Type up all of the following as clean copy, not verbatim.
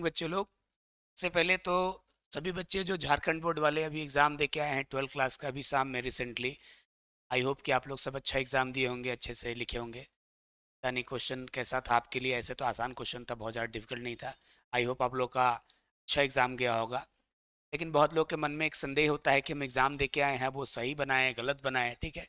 बच्चे लोग, सबसे पहले तो सभी बच्चे जो झारखंड बोर्ड वाले अभी एग्ज़ाम दे के आए हैं 12th क्लास का, अभी शाम में रिसेंटली, आई होप कि आप लोग सब अच्छा एग्ज़ाम दिए होंगे, अच्छे से लिखे होंगे। पता नहीं क्वेश्चन कैसा था आपके लिए, ऐसे तो आसान क्वेश्चन था, बहुत ज़्यादा डिफिकल्ट नहीं था। आई होप आप लोग का अच्छा एग्ज़ाम गया होगा। लेकिन बहुत लोग के मन में एक संदेह होता है कि हम एग्ज़ाम दे के आए हैं, वो सही बनाए गलत बनाए, ठीक है,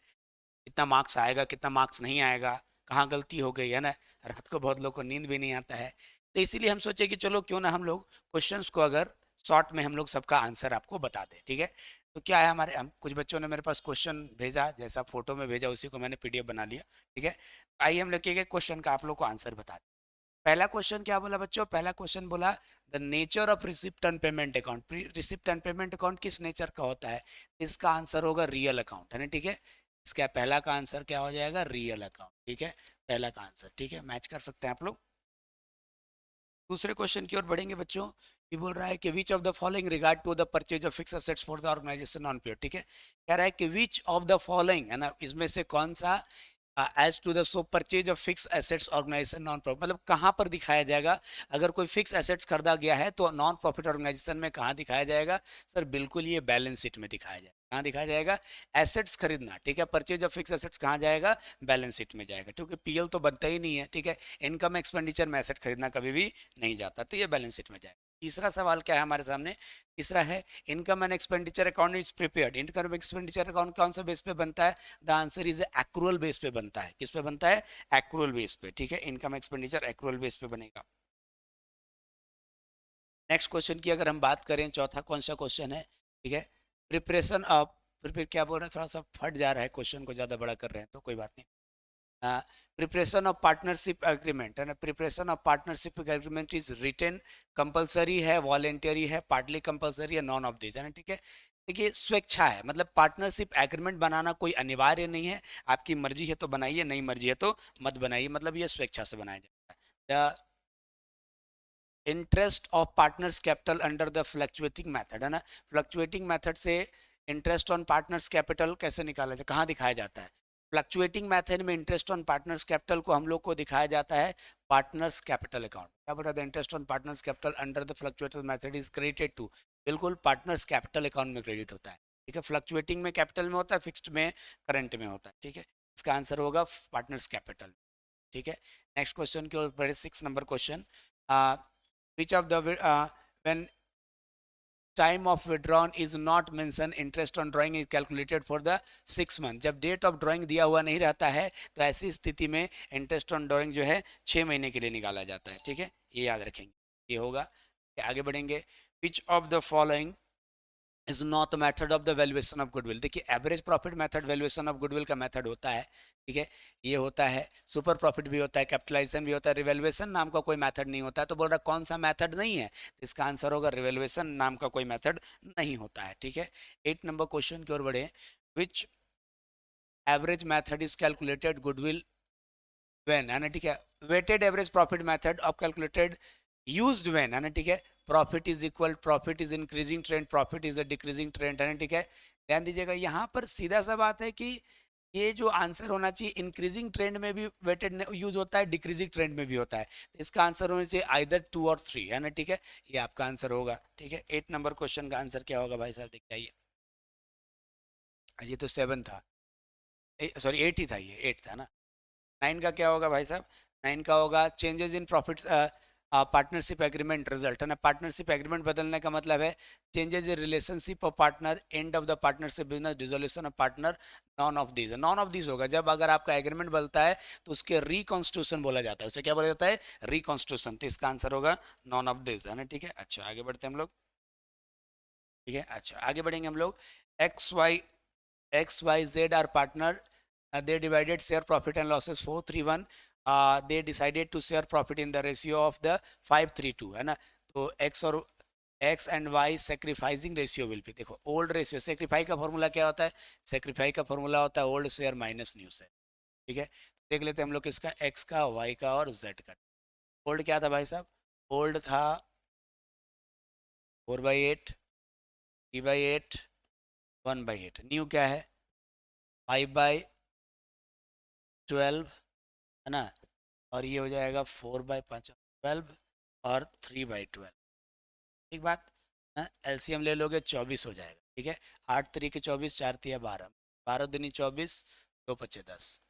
कितना मार्क्स आएगा कितना मार्क्स नहीं आएगा, कहाँ गलती हो गई है ना। रात को बहुत लोग को नींद भी नहीं आता है, तो इसीलिए हम सोचे कि चलो क्यों ना हम लोग क्वेश्चंस को अगर शॉर्ट में हम लोग सबका आंसर आपको बता दें, ठीक है। तो क्या है, हमारे हम कुछ बच्चों ने मेरे पास क्वेश्चन भेजा, जैसा फोटो में भेजा उसी को मैंने पीडीएफ बना लिया, ठीक है। आइए हम लोग के क्वेश्चन का आप लोग को आंसर बता दें। पहला क्वेश्चन क्या बोला बच्चों, पहला क्वेश्चन बोला the nature of receipt and payment account. Receipt and payment account किस नेचर का होता है? इसका आंसर होगा रियल अकाउंट, है ना, ठीक है। इसका पहला का आंसर क्या हो जाएगा? रियल अकाउंट, ठीक है, पहला का आंसर, ठीक है, मैच कर सकते हैं आप लोग। दूसरे क्वेश्चन की ओर बढ़ेंगे बच्चों। ये बोल रहा है कि which of the following regard to the purchase of fix assets for the organisation on period, ठीक है। कह रहा है कि विच ऑफ द फॉलोइंग, है ना, इसमें से कौन सा as to the so purchase of fix assets organisation non profit, मतलब कहाँ पर दिखाया जाएगा अगर कोई फिक्स एसेट्स खरीदा गया है तो नॉन प्रॉफिट ऑर्गेनाइजेशन में कहाँ दिखाया जाएगा? सर बिल्कुल ये बैलेंस शीट में दिखाया जाएगा। कहाँ दिखाया जाएगा? एसेट्स खरीदना, ठीक है, परचेज ऑफ फिक्स एसेट्स कहाँ जाएगा? बैलेंस शीट में जाएगा, क्योंकि पीएल तो बनता ही नहीं है, ठीक है। इनकम एक्सपेंडिचर में एसेट खरीदना कभी भी नहीं जाता, तो ये बैलेंस शीट में जाएगा। तीसरा सवाल क्या है हमारे सामने? तीसरा है income and expenditure account is prepared. Income expenditure account कौन सा बेस पे बनता है? The answer is accrual base पे बनता है। किस पे बनता है? एक्रूअल बेस पे, ठीक है, इनकम एक्सपेंडिचर एक्रूअल बेस पे बनेगा। नेक्स्ट क्वेश्चन की अगर हम बात करें, चौथा कौन सा क्वेश्चन है, ठीक है, प्रिपरेशन ऑफ, फिर क्या बोल रहे हैं, थोड़ा सा फट जा रहा है क्वेश्चन को, ज्यादा बड़ा कर रहे हैं तो कोई बात नहीं। प्रिपरेशन ऑफ पार्टनरशिप एग्रीमेंट, है ना, preparation of partnership agreement is written, compulsory है, वॉलेंटरी है, पार्टली कंपलसरी है, नॉन ऑफ दिस, है ना, ठीक है। देखिए स्वेच्छा है, मतलब पार्टनरशिप एग्रीमेंट बनाना कोई अनिवार्य नहीं है, आपकी मर्जी है तो बनाइए, नहीं मर्जी है तो मत बनाइए, मतलब ये स्वेच्छा से बनाया जाता है। The interest of partners capital under the fluctuating method, है ना, फ्लक्चुएटिंग मेथड से इंटरेस्ट ऑन पार्टनर्स कैपिटल कैसे निकाला जाए, कहाँ दिखाया जाता है? फ्लक्चुएटिंग मेथड में इंटरेस्ट ऑन पार्टनर्स कैपिटल को हम लोग को दिखाया जाता है पार्टनर्स कैपिटल अकाउंट। क्या बोला था? Interest on partners capital under the fluctuating method is credited to, बिल्कुल पार्टनर्स कैपिटल अकाउंट में क्रेडिट होता है, ठीक है। फ्लक्चुएटिंग में कैपिटल में होता है, फिक्स्ड में करंट में होता है, ठीक है। इसका आंसर होगा पार्टनर्स कैपिटल, ठीक है। नेक्स्ट क्वेश्चन की ओर बढ़े, 6 number question. which of the when time of withdrawn is not mentioned, interest on drawing is calculated for the 6 month। जब डेट ऑफ ड्राइंग दिया हुआ नहीं रहता है तो ऐसी स्थिति में इंटरेस्ट ऑन ड्राइंग जो है 6 महीने के लिए निकाला जाता है, ठीक है, ये याद रखेंगे, ये होगा। आगे बढ़ेंगे। Which of the following is not method of the valuation of goodwill. देखिए average profit method valuation of goodwill का मेथड होता है, ठीक है, ये होता है, सुपर प्रॉफिट भी होता है, कैपिटलाइजेशन भी होता है, रिवैल्यूएशन नाम का कोई मेथड नहीं होता है। तो बोल रहा कौन सा मेथड नहीं है, तो इसका आंसर होगा रिवैल्यूएशन नाम का कोई मेथड नहीं होता है, ठीक है। 8 नंबर क्वेश्चन की ओर बढ़े। Which average method is calculated goodwill when, है ना, ठीक है, weighted average profit method of calculated used when, है ना, ठीक है, profit is equal, profit is increasing trend, profit is the decreasing trend, है ना, ठीक है। ध्यान दीजिएगा यहाँ पर सीधा सा बात है कि ये जो आंसर होना चाहिए इंक्रीजिंग ट्रेंड में भी वेटेड यूज होता है, डिक्रीजिंग ट्रेंड में भी होता है, तो इसका आंसर होना चाहिए आइदर 2 और 3, है ना, ठीक है, ये आपका आंसर होगा, ठीक है। 8 नंबर क्वेश्चन का आंसर क्या होगा भाई साहब, देख जाइए। ये तो 7 था, सॉरी 8 ही था, ये 8 था ना। 9 का क्या होगा भाई साहब? 9 का होगा changes in profit partnership agreement result, है ना, पार्टनरशिप एग्रीमेंट बदलने का मतलब है changes in relationship of partner, end of the partnership business, dissolution of partner, non of this. Non of this होगा जब अगर आपका एग्रीमेंट बनता है तो उसके रिकॉन्स्टिट्यूशन बोला जाता है, उसे क्या बोला जाता है? रिकॉन्स्टिट्यूशन, तो इसका आंसर होगा नॉन ऑफ दिस, है ना, ठीक है। अच्छा आगे बढ़ते हैं हम लोग, ठीक है, अच्छा आगे बढ़ेंगे हम लोग। XYZ are partner, they divided share profit and losses 4-3-1, they decided to share profit in the ratio of the 5-3-2, है ना। तो X and Y sacrificing ratio will be, देखो ओल्ड रेशियो, सेक्रीफाई का फॉर्मूला क्या होता है? सेक्रीफाई का formula होता है old share minus new share, ठीक है। देख लेते हैं हम लोग इसका X का, Y का और Z का। ओल्ड क्या था भाई साहब? ओल्ड था 4/8, 3/8, 1/8। न्यू क्या है? 5/12, है ना, और ये हो जाएगा 4/5, 12 और 3/12। ठीक बात। एलसीएम ले लोगे 24 हो जाएगा, ठीक है। 8 तरीके 24, 4 तिया 12, 12 दूनी 24, 2 पचे 10,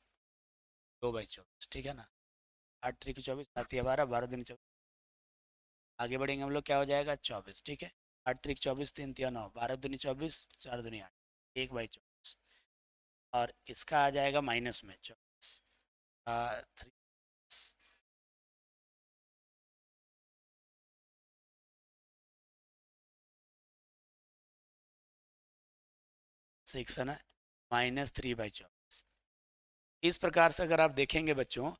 2/24, ठीक है ना। 8 तरीके 24, 4 तिया 12, 12 दूनी 24, आगे बढ़ेंगे हम लोग, क्या हो जाएगा 24, ठीक है। 8 तरीक 24, 3 तिया 9, 12 दूनी 24, 4 दूनी 8, 1/24, और इसका आ जाएगा माइनस में 24, 3 6 है ना, -3/24। इस प्रकार से अगर आप देखेंगे बच्चों,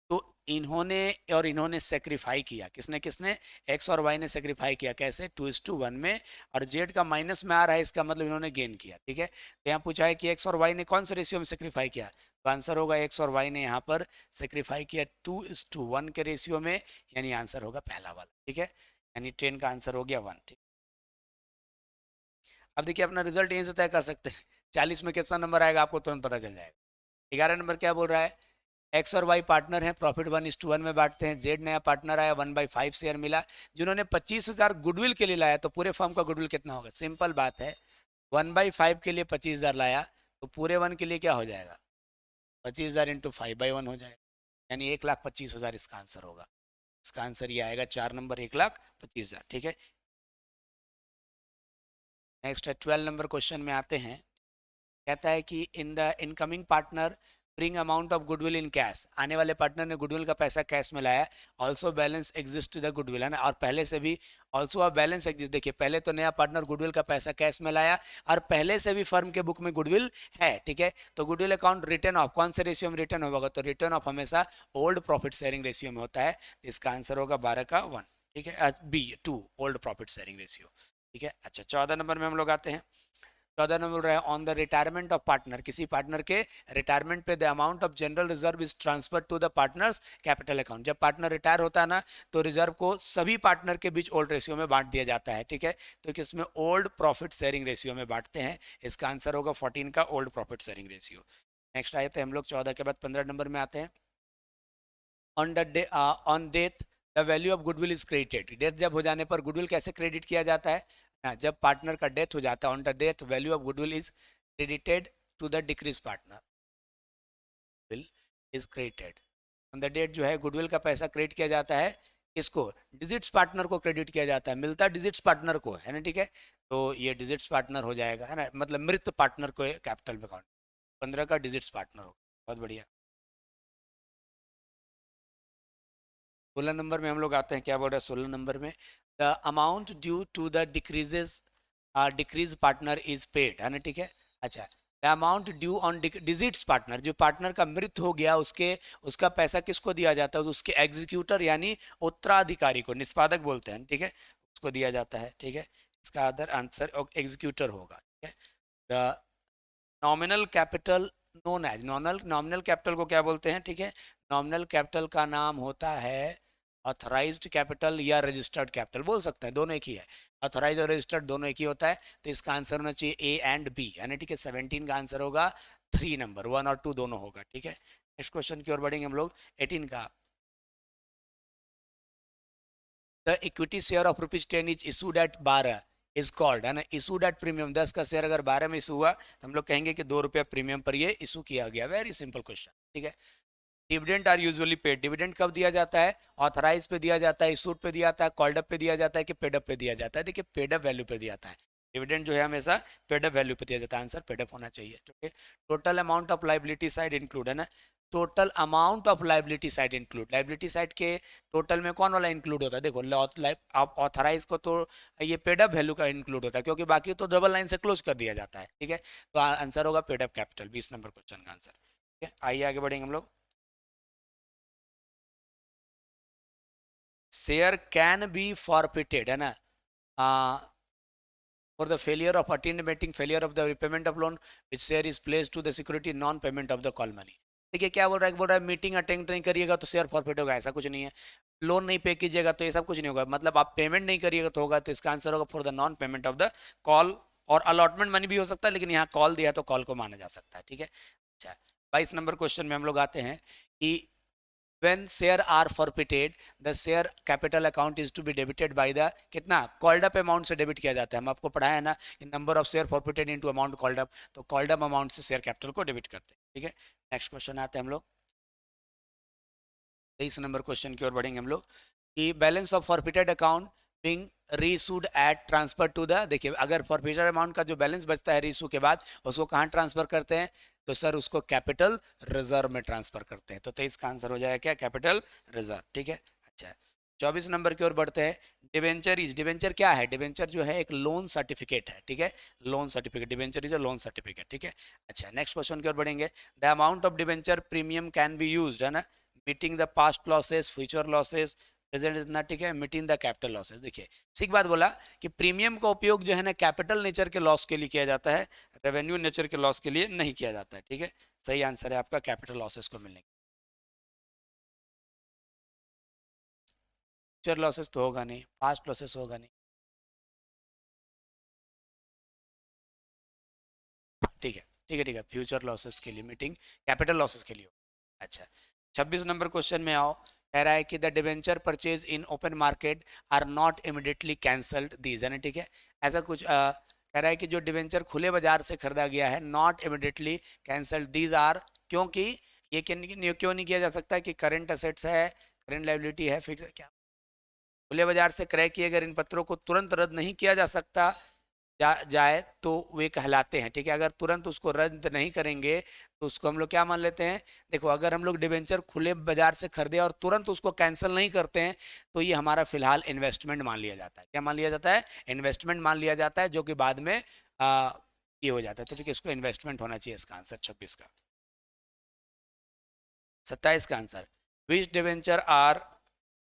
तो इन्होंने और इन्होंने सेक्रीफाई किया, किसने किसने, एक्स और वाई ने सेक्रीफाई किया, कैसे, 2:1 में, और जेड का माइनस में आ रहा है, इसका मतलब इन्होंने गेन किया, ठीक है। तो यहाँ पूछा है कि एक्स और वाई ने कौन से रेशियो में सेक्रीफाई किया, तो आंसर होगा एक्स और वाई ने यहाँ पर सेक्रीफाई किया 2:1 के रेशियो में, यानी आंसर होगा पहला वाला, ठीक है। यानी 10 का आंसर हो गया 1, ठीक। अब देखिए अपना रिजल्ट यहीं से तय कर सकते हैं, 40 में कितना नंबर आएगा आपको तुरंत पता चल जाएगा। 11 नंबर क्या बोल रहा है, एक्स और वाई पार्टनर हैं, प्रॉफिट 1:1 में बांटते हैं, जेड नया पार्टनर आया, 1/5 शेयर मिला, जिन्होंने 25,000 गुडविल के लिए लाया, तो पूरे फर्म का गुडविल कितना होगा, सिंपल बात है, 1/5 के लिए 25,000 लाया, तो पूरे 1 के लिए क्या हो जाएगा, 25,000 इंटू 5/1 हो जाएगा, यानी 1,25,000 इसका आंसर होगा। इसका आंसर ये आएगा 4 नंबर, 1,25,000, ठीक है। नेक्स्ट है 12 नंबर क्वेश्चन में आते हैं। कहता है कि in the incoming partner bring amount of goodwill in cash, आने वाले पार्टनर ने गुडविल का पैसा कैश में लाया, also balance exist the goodwill, है ना, और पहले से भी ऑल्सो अ बैलेंस एग्जिस्ट, देखिए पहले तो नया पार्टनर गुडविल का पैसा कैश में लाया, और पहले से भी फर्म के बुक में गुडविल है, ठीक है। तो गुडविल अकाउंट रिटर्न ऑफ कौन से रेशियो में रिटर्न होगा, तो रिटर्न ऑफ हमेशा ओल्ड प्रॉफिट शेयरिंग रेशियो में होता है, तो इसका आंसर होगा 12 का 1, ठीक है, B2 old profit sharing ratio, ठीक है। अच्छा 14 नंबर में हम लोग आते हैं। 14 नंबर बोल रहा है on the retirement of partner, किसी पार्टनर के रिटायरमेंट पे the amount of general reserve is transfer to the partners capital account, जब पार्टनर रिटायर होता है ना, तो रिजर्व को सभी पार्टनर के बीच ओल्ड रेशियो में बांट दिया जाता है, ठीक है। तो किसमें, ओल्ड प्रॉफिट शेयरिंग रेशियो में बांटते हैं, इसका आंसर होगा 14 का old profit sharing ratio. Next आए थे हम लोग 14 के बाद 15 नंबर में आते हैं। On the day on death the value of goodwill is credited, death जब हो जाने पर गुडविल कैसे क्रेडिट किया जाता है, जब पार्टनर का डेथ हो जाता है, on the death value of goodwill is credited to the decrease partner, will is credited on the date, जो है गुडविल का पैसा क्रेडिट किया जाता है, इसको डिजिट्स पार्टनर को क्रेडिट किया जाता है, मिलता डिजिट्स पार्टनर को है ना, ठीक है। तो ये डिजिट्स पार्टनर हो जाएगा, है ना, मतलब मृत पार्टनर को कैपिटल अकाउंट, 15 का डिजिट्स पार्टनर हो, बहुत बढ़िया। 16 नंबर में हम लोग आते हैं, क्या बोल रहा है 16 नंबर में, the amount due to the decreases decrease partner is paid, है ना, ठीक है। अच्छा, the amount due on digits partner, जो पार्टनर का मृत्यु हो गया, उसके उसका पैसा किसको दिया जाता है, तो उसके एग्जीक्यूटर यानी उत्तराधिकारी को, निष्पादक बोलते हैं, ठीक है, उसको दिया जाता है, ठीक है। इसका अदर आंसर एग्जीक्यूटर होगा, ठीक है। The nominal capital known as, nominal nominal capital को क्या बोलते हैं, ठीक है। नॉमिनल कैपिटल का नाम होता है ऑथराइज्ड कैपिटल या रजिस्टर्ड कैपिटल, बोल सकते हैं, दोनों एक ही है, ऑथराइज और रजिस्टर्ड दोनों एक ही होता है, तो इसका आंसर होना चाहिए ए एंड बी, यानी ठीक है। 17 का आंसर होगा 3 नंबर, 1 और 2 दोनों होगा, ठीक है। नेक्स्ट क्वेश्चन की ओर बढ़ेंगे हम लोग, 18 का, the equity share of ₹10 is issued at 12 is called, है ना, इशूड एट प्रीमियम, 10 का शेयर अगर 12 में इशू हुआ, तो हम लोग कहेंगे कि 2 रुपया प्रीमियम पर ये इशू किया गया, वेरी सिंपल क्वेश्चन, ठीक है। Dividend are usually paid, dividend कब दिया जाता है, ऑथराइज पे दिया जाता है, इशूड पे दिया जाता है, कॉल्ड अप पे दिया जाता है, कि पेड अप पे दिया जाता है, देखिए पेड अप वैल्यू पे दिया जाता है, डिविडेंड जो है हमेशा पेड अप वैल्यू पे दिया जाता है, आंसर पेड अप होना चाहिए, ठीक है। Total amount of liability side include, है ना, total amount of liability side include, liability side के टोटल में कौन वाला इंक्लूड होता है, देखो आप ऑथराइज को तो ये पेड अप वैल्यू का इंक्लूड होता है, क्योंकि बाकी तो डबल लाइन से क्लोज कर दिया जाता है, ठीक है। तो आंसर होगा paid up capital, 20 number question का आंसर, ठीक है। आइए आगे बढ़ेंगे हम लोग। शेयर कैन बी फॉरफिटेड, है ना, for the failure of attending failure of the repayment of loan which share is place to the security non payment of the call money, देखिए क्या बोल रहा है, बोल रहा है मीटिंग अटेंड नहीं करिएगा तो शेयर फॉरफिट होगा, ऐसा कुछ नहीं है, लोन नहीं पे कीजिएगा तो ये सब कुछ नहीं होगा, मतलब आप पेमेंट नहीं करिएगा तो होगा, तो इसका आंसर होगा for the non payment of the call, और अलॉटमेंट मनी भी हो सकता है, लेकिन यहाँ कॉल दिया तो कॉल को माना जा सकता है, ठीक है। अच्छा 22 नंबर क्वेश्चन में हम लोग आते हैं कि when share are forfeited the share capital account is to be debited by the कितना कॉल्ड अप अमाउंट से डेबिट किया जाता है। हम आपको पढ़ाया है ना, number of share forfeited into amount called up, तो कॉल्ड अप अमाउंट से शेयर कैपिटल को डेबिट करते हैं। ठीक है, नेक्स्ट क्वेश्चन आते हैं हम लोग 23 नंबर क्वेश्चन की ओर बढ़ेंगे हम लोग कि balance of forfeited account being reissued at transfer to the, देखिए अगर फॉरफिटेड अमाउंट का जो बैलेंस बचता है रीसू के बाद उसको कहाँ ट्रांसफर करते हैं, तो सर उसको कैपिटल रिजर्व में ट्रांसफर करते हैं। तो 23 का आंसर हो जाएगा क्या, कैपिटल रिजर्व। ठीक है, अच्छा 24 नंबर की ओर बढ़ते हैं। डिवेंचर इज, डिवेंचर क्या है, डिवेंचर जो है एक लोन सर्टिफिकेट है। ठीक है, loan certificate, debenture is a loan certificate. ठीक है, अच्छा नेक्स्ट क्वेश्चन की ओर बढ़ेंगे। The amount of debenture premium can be used, है ना, meeting the past losses, future losses, present इतना। ठीक है, मीटिंग द कैपिटल लॉसेस। देखिए सीख बात बोला कि प्रीमियम का उपयोग जो है ना कैपिटल नेचर के लॉस के लिए किया जाता है, रेवेन्यू नेचर के लॉस के लिए नहीं किया जाता है। ठीक है, सही आंसर है आपका कैपिटल लॉसेस को मिलने। फ्यूचर लॉसेस तो होगा नहीं, पास्ट लॉसेस होगा नहीं। ठीक है ठीक है ठीक है, फ्यूचर लॉसेस के लिए मीटिंग कैपिटल लॉसेस के लिए। अच्छा 26 नंबर क्वेश्चन में आओ, कह रहा है कि the debenture purchase in open market are not immediately cancelled these, है ना। ठीक है, ऐसा कुछ कह रहा है कि जो डिवेंचर खुले बाजार से खरीदा गया है not immediately cancelled these are, क्योंकि ये क्यों नहीं किया जा सकता कि करंट असेट्स है, करंट लायबिलिटी है, फिक्स क्या, खुले बाजार से क्रय किए गए इन पत्रों को तुरंत रद्द नहीं किया जा सकता जाए तो वे कहलाते हैं। ठीक है, अगर तुरंत उसको रद्द नहीं करेंगे तो उसको हम लोग क्या मान लेते हैं, देखो अगर हम लोग डिवेंचर खुले बाजार से खरीदे और तुरंत उसको कैंसिल नहीं करते हैं तो ये हमारा फिलहाल इन्वेस्टमेंट मान लिया जाता है। क्या मान लिया जाता है, इन्वेस्टमेंट मान लिया जाता है, जो कि बाद में ये हो जाता है। तो ठीक है, इसको इन्वेस्टमेंट होना चाहिए इसका आंसर 26 का। 27 का answer, which debenture are,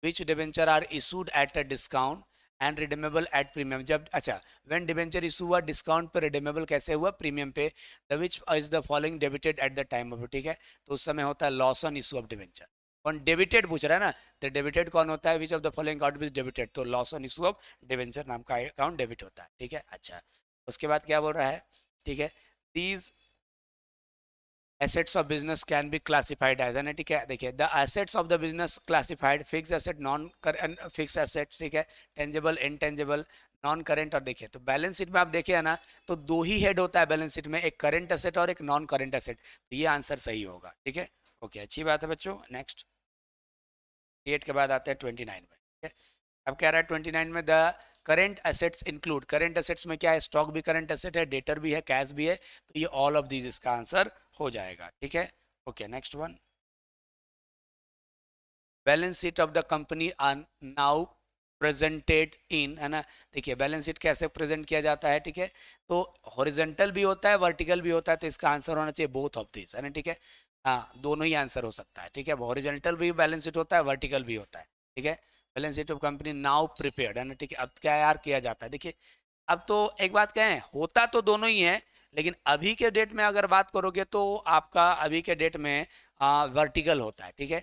which debenture are issued at a discount and redeemable at premium, जब अच्छा व्हेन डिवेंचर इशू हुआ डिस्काउंट पे, रिडीमेबल कैसे हुआ, प्रीमियम पे, the which is the following debited at the time of, ठीक है, तो उस समय होता है loss on issue of debenture. कौन डेबिटेड पूछ रहा है ना, तो डेबिटेड कौन होता है, which of the following account is debited, तो loss on issue of debenture नाम का अकाउंट डेबिट होता है। ठीक है, अच्छा उसके बाद क्या बोल रहा है, ठीक है, these assets of business can be classified as, है ना। ठीक है, देखिए the assets of the business classified fixed asset, non fixed assets, ठीक है, tangible intangible नॉन करेंट। और देखिए तो बैलेंस शीट में आप देखिए है ना, तो दो ही हेड होता है बैलेंस शीट में, एक करंट एसेट और एक नॉन करंट एसेट, तो ये आंसर सही होगा। ठीक है, ओके अच्छी बात है बच्चों। नेक्स्ट 8 के बाद आते हैं 29 में। ठीक है, अब कह रहा है 29 में the current assets include, current assets में क्या है, स्टॉक भी करंट एसेट है, डेटर भी है, कैश भी है, तो ये ऑल ऑफ दीज इसका आंसर हो जाएगा। ठीक है, okay next one, balance sheet of the company are now presented in, है ना। देखिए बैलेंस शीट कैसे प्रेजेंट किया जाता है, ठीक है, तो हॉरिजेंटल भी होता है वर्टिकल भी होता है, तो इसका आंसर होना चाहिए बोथ ऑफ दिस, है ना। ठीक है, हाँ दोनों ही आंसर हो सकता है। ठीक है, हॉरिजेंटल भी बैलेंस शीट होता है, वर्टिकल भी होता है। ठीक है, balance sheet of company now prepared, है ना। ठीक है, अब क्या यार किया जाता है, देखिए अब तो एक बात कहें, होता तो दोनों ही है, लेकिन अभी के डेट में अगर बात करोगे तो आपका अभी के डेट में वर्टिकल होता है। ठीक है,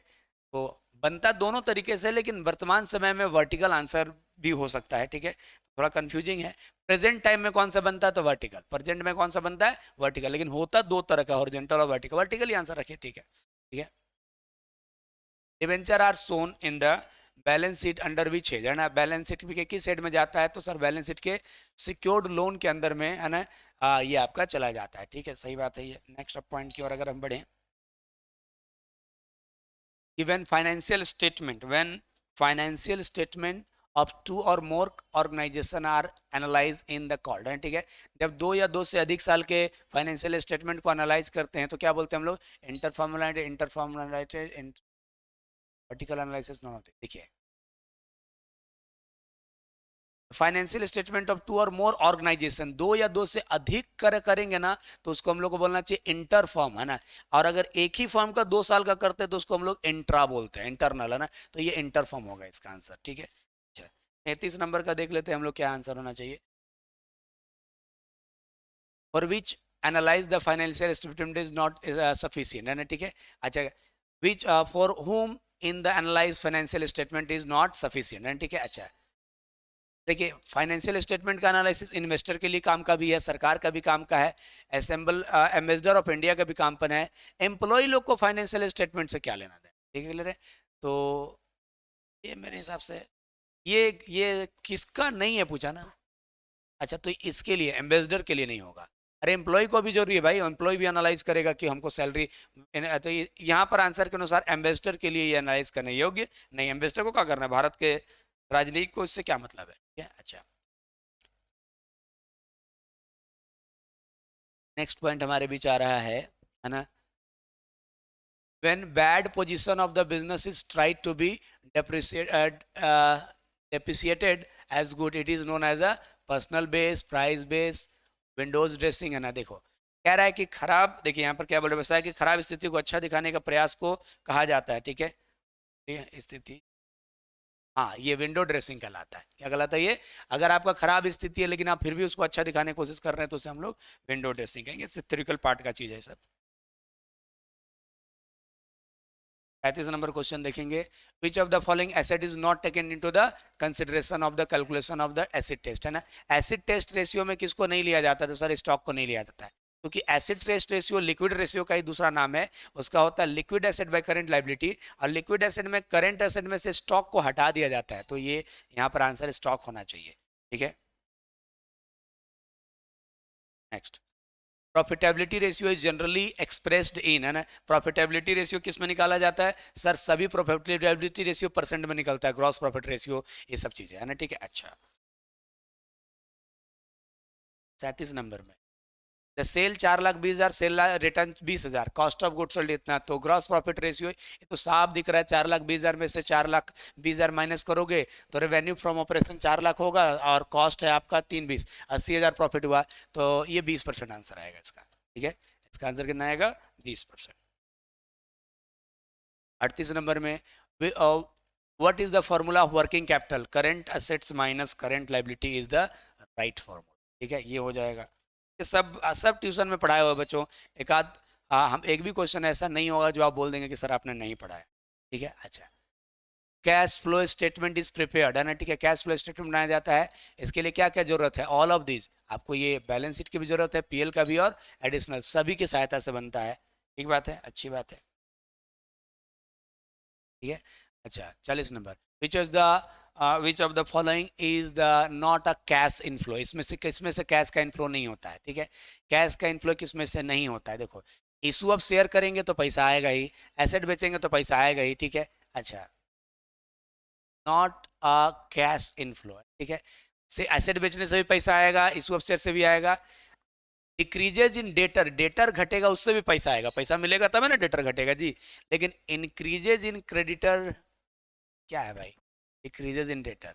तो बनता दोनों तरीके से, लेकिन वर्तमान समय में वर्टिकल आंसर भी हो सकता है। ठीक है, थोड़ा कंफ्यूजिंग है। प्रेजेंट टाइम में कौन सा बनता है, तो वर्टिकल, प्रेजेंट में कौन सा बनता है, वर्टिकल, लेकिन होता दो तरह का, हॉरिजॉन्टल और वर्टिकल, वर्टिकल ही आंसर रखिए। ठीक है, ठीक है, debenture are shown in the balance sheet under which head, है ना। बैलेंस शीट के किस हेड में जाता है, तो सर बैलेंस शीट के सिक्योर्ड लोन के अंदर में, है ना, ये आपका चला जाता है। ठीक है, सही बात है ये। नेक्स्ट पॉइंट की ओर अगर हम बढ़ें, when financial statement, when financial statement of two or more organization are analyzed in the called, है ठीक है, जब दो या दो से अधिक साल के फाइनेंशियल स्टेटमेंट को एनालाइज करते हैं तो क्या बोलते हैं हम लोग, इंटरफॉर्मलाइटेड वर्टिकल एनालिसिस नॉन ऑफ, देखिए फाइनेंशियल स्टेटमेंट ऑफ टू और मोर ऑर्गेनाइजेशन, दो या दो से अधिक करेंगे ना, तो उसको हम लोग को बोलना चाहिए इंटर फॉर्म, है ना। और अगर एक ही फॉर्म का 2 साल का करते हैं तो उसको हम लोग इंट्रा बोलते हैं, इंटरनल, है ना, तो ये इंटर फॉर्म होगा इसका आंसर। ठीक है, अच्छा 33 नंबर का देख लेते हैं हम लोग क्या आंसर होना चाहिए, for which analyse the financial statement is not sufficient, है ना। ठीक है, अच्छा विच फॉर हुम in the analyse financial statement is not sufficient, है ठीक है। अच्छा देखिए फाइनेंशियल स्टेटमेंट का एनालिसिस इन्वेस्टर के लिए काम का भी है, सरकार का भी काम का है, असेंबल एम्बेसडर ऑफ इंडिया का भी काम पर है, एम्प्लॉय लोग को फाइनेंशियल स्टेटमेंट से क्या लेना देना। ठीक है, क्लियर है। तो ये मेरे हिसाब से ये किसका नहीं है पूछा ना। अच्छा, तो इसके लिए एम्बेसडर के लिए नहीं होगा। अरे एम्प्लॉय को भी जरूरी है भाई, एम्प्लॉय भी एनालाइज करेगा कि हमको सैलरी। तो यहाँ पर आंसर के अनुसार एम्बेसडर के लिए ये एनालाइज करने योग्य नहीं। एम्बेसडर को क्या करना है, भारत के राजनीति को इससे क्या मतलब है, ठीक है। अच्छा, नेक्स्ट पॉइंट हमारे बीच आ रहा है ना। when bad position of the business is tried to be depreciated as good, it is known as a personal base, price base, Windows dressing, है ना। देखो कह रहा है कि खराब, देखिए यहाँ पर क्या बोल रहा है कि खराब स्थिति को अच्छा दिखाने का प्रयास को कहा जाता है, ठीक है। ये स्थिति, हाँ, ये विंडो ड्रेसिंग कहलाता है। क्या कहलाता है ये? अगर आपका खराब स्थिति है लेकिन आप फिर भी उसको अच्छा दिखाने की कोशिश कर रहे हैं तो उसे हम लोग विंडो ड्रेसिंग कहेंगे। थियोरिटिकल पार्ट का चीज है सब। 35 नंबर क्वेश्चन देखेंगे। Which of the following asset is not taken into the consideration of the calculation of the acid test, है ना। एसिड टेस्ट रेशियो में किसको नहीं लिया जाता था सर? स्टॉक को नहीं लिया जाता है, क्योंकि acid test ratio liquid ratio का ही दूसरा नाम है। उसका होता है liquid asset by current liability, और लिक्विड एसेट में करंट एसेट में से स्टॉक को हटा दिया जाता है। तो ये यहाँ पर आंसर स्टॉक होना चाहिए, ठीक है। Next, profitability ratio is generally expressed in, है ना। प्रॉफिटेबिलिटी रेशियो किस में निकाला जाता है सर? सभी प्रॉफिटेबिलिटी रेशियो परसेंट में निकलता है, ग्रॉस प्रॉफिट रेशियो, ये सब चीजें, है ना, ठीक है। अच्छा, 37 नंबर में the sale 4,20,000, sale return 20,000, cost of good sold इतना, तो ग्रॉस प्रॉफिट रेशियो ये तो साफ दिख रहा है। 4,20,000 में से 4,20,000 माइनस करोगे तो रेवेन्यू फ्रॉम ऑपरेशन 4 लाख होगा, और कॉस्ट है आपका 3,20, 80,000 प्रॉफिट हुआ। तो ये 20% आंसर आएगा इसका, ठीक है। इसका आंसर कितना आएगा? 20%। 38 नंबर में what is the formula of working capital? Current assets minus current liability is the right formula, ठीक है। ये हो जाएगा। ये सब सब ट्यूशन में पढ़ाए हुए बच्चों। एक आध हम एक भी क्वेश्चन ऐसा नहीं होगा जो आप बोल देंगे कि सर आपने नहीं पढ़ा है, ठीक है। अच्छा, cash flow statement is prepared, है ना, ठीक है। कैश फ्लो स्टेटमेंट बनाया जाता है, इसके लिए क्या क्या जरूरत है? ऑल ऑफ दीज, आपको ये बैलेंस शीट की भी जरूरत है, पीएल का भी, और एडिशनल सभी की सहायता से बनता है। ठीक बात है, अच्छी बात है, ठीक है। अच्छा, 40 number, which of the following is the not a cash inflow? इसमें से कैश का इनफ्लो नहीं होता है, ठीक है। कैश का इनफ्लो किसमें से नहीं होता है? देखो, इशू ऑफ शेयर करेंगे तो पैसा आएगा ही, एसेट बेचेंगे तो पैसा आएगा ही, ठीक है। अच्छा, नॉट अ कैश इनफ्लो, ठीक है। से एसेट बेचने से भी पैसा आएगा, इशू ऑफ शेयर से भी आएगा। डिक्रीजेज इन डेटर, डेटर घटेगा उससे भी पैसा आएगा, पैसा मिलेगा तब है ना डेटर घटेगा जी। लेकिन इंक्रीजेज इन क्रेडिटर क्या है भाई? डिक्रीजेज इन डेटर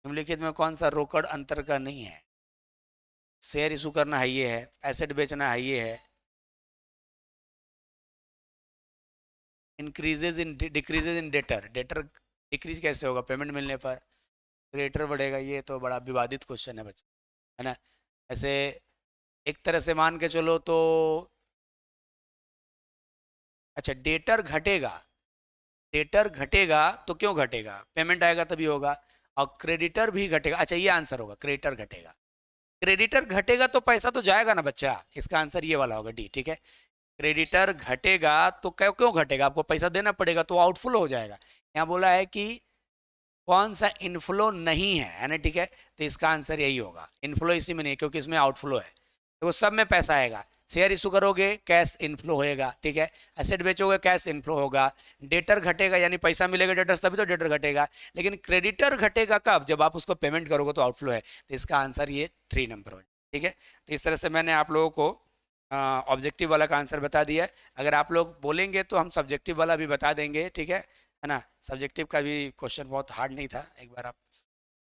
निम्नलिखित में कौन सा रोकड़ अंतर का नहीं है? शेयर इशू करना है ये है, एसेट बेचना है ये है। इंक्रीजेज इन डिक्रीजेज इन डेटर, डेटर डिक्रीज कैसे होगा? पेमेंट मिलने पर क्रेडिटर बढ़ेगा। ये तो बड़ा विवादित क्वेश्चन है बच्चा, है ना। ऐसे एक तरह से मान के चलो तो, अच्छा, डेटर घटेगा तो क्यों घटेगा? पेमेंट आएगा तभी होगा, और क्रेडिटर भी घटेगा। अच्छा, ये आंसर होगा, क्रेडिटर घटेगा। क्रेडिटर घटेगा तो पैसा तो जाएगा ना बच्चा, इसका आंसर ये वाला होगा, डी, ठीक है। क्रेडिटर घटेगा तो क्यों क्यों घटेगा? आपको पैसा देना पड़ेगा तो आउटफ्लो हो जाएगा। यहाँ बोला है कि कौन सा इनफ्लो नहीं है ना, ठीक है। तो इसका आंसर यही होगा, इनफ्लो इसी में नहीं है क्योंकि इसमें आउटफ्लो है। तो सब में पैसा आएगा। शेयर इशू करोगे कैश इनफ्लो होएगा, ठीक है। एसेट बेचोगे कैश इनफ्लो होगा। डेटर घटेगा यानी पैसा मिलेगा डेटर्स तभी तो डेटर घटेगा। लेकिन क्रेडिटर घटेगा कब? जब आप उसको पेमेंट करोगे तो आउटफ्लो है। तो इसका आंसर ये 3 नंबर हो, ठीक है। तो इस तरह से मैंने आप लोगों को ऑब्जेक्टिव वाला का आंसर बता दिया है। अगर आप लोग बोलेंगे तो हम सब्जेक्टिव वाला भी बता देंगे, ठीक है ना। सब्जेक्टिव का भी क्वेश्चन बहुत हार्ड नहीं था, एक बार आप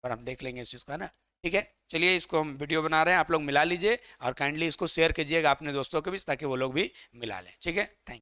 पर हम देख लेंगे इस चीज़ को, है ना, ठीक है। चलिए, इसको हम वीडियो बना रहे हैं, आप लोग मिला लीजिए और काइंडली इसको शेयर कीजिएगा अपने दोस्तों के बीच ताकि वो लोग भी मिला लें, ठीक है। Thank you.